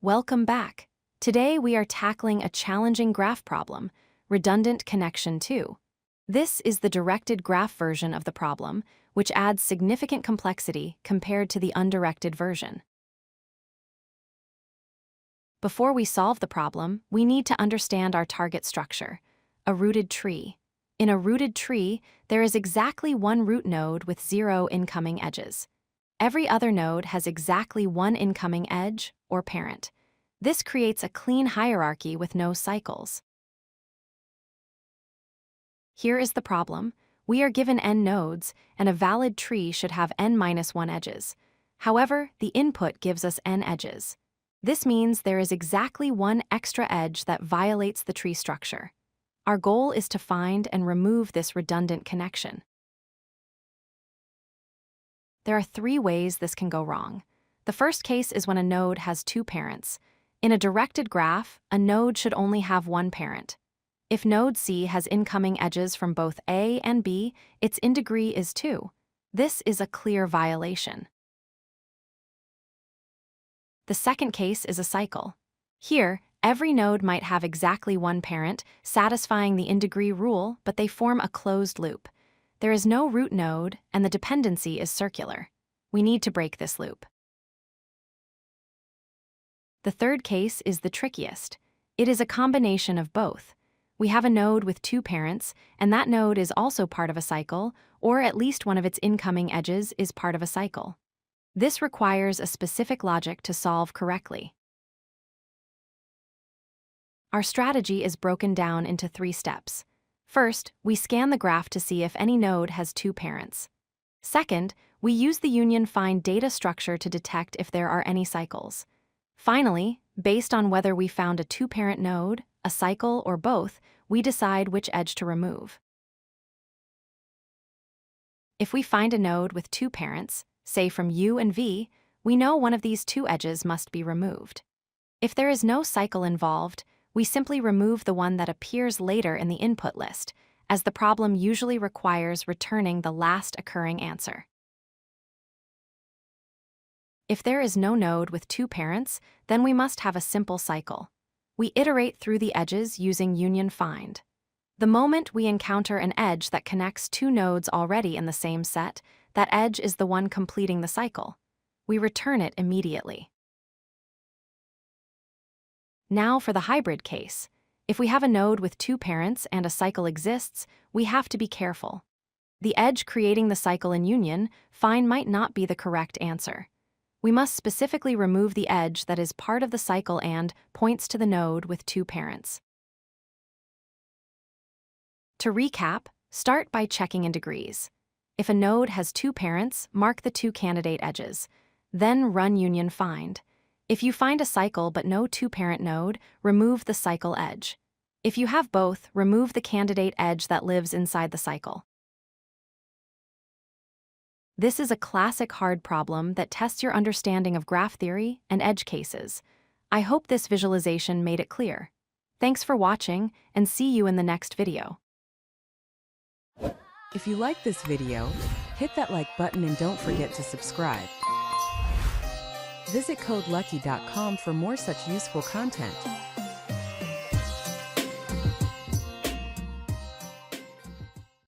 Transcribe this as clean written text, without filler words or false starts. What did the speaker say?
Welcome back. Today we are tackling a challenging graph problem, redundant connection 2. This is the directed graph version of the problem, which adds significant complexity compared to the undirected version. Before we solve the problem, we need to understand our target structure, a rooted tree. In a rooted tree, there is exactly one root node with 0 incoming edges. Every other node has exactly one incoming edge, or parent. This creates a clean hierarchy with no cycles. Here is the problem. We are given n nodes, and a valid tree should have n-1 edges. However, the input gives us n edges. This means there is exactly one extra edge that violates the tree structure. Our goal is to find and remove this redundant connection. There are 3 ways this can go wrong. The first case is when a node has 2 parents. In a directed graph, a node should only have one parent. If node C has incoming edges from both A and B, its Indegree is 2. This is a clear violation. The second case is a cycle. Here, every node might have exactly one parent, satisfying the Indegree rule, but they form a closed loop. There is no root node, and the dependency is circular. We need to break this loop. The third case is the trickiest. It is a combination of both. We have a node with 2 parents, and that node is also part of a cycle, or at least one of its incoming edges is part of a cycle. This requires a specific logic to solve correctly. Our strategy is broken down into 3 steps. First, we scan the graph to see if any node has 2 parents. Second, we use the union find data structure to detect if there are any cycles. Finally, based on whether we found a 2-parent node, a cycle, or both, we decide which edge to remove. If we find a node with 2 parents, say from U and V, we know one of these 2 edges must be removed. If there is no cycle involved, we simply remove the one that appears later in the input list, as the problem usually requires returning the last occurring answer. If there is no node with 2 parents, then we must have a simple cycle. We iterate through the edges using union find. The moment we encounter an edge that connects 2 nodes already in the same set, that edge is the one completing the cycle. We return it immediately. Now for the hybrid case. If we have a node with 2 parents and a cycle exists, we have to be careful. The edge creating the cycle in union find might not be the correct answer. We must specifically remove the edge that is part of the cycle and points to the node with 2 parents. To recap, start by checking Indegrees. If a node has 2 parents, mark the 2 candidate edges. Then run union find. If you find a cycle but no 2-parent node, remove the cycle edge. If you have both, remove the candidate edge that lives inside the cycle. This is a classic hard problem that tests your understanding of graph theory and edge cases. I hope this visualization made it clear. Thanks for watching, and see you in the next video. If you like this video, hit that like button and don't forget to subscribe. Visit codelucky.com for more such useful content.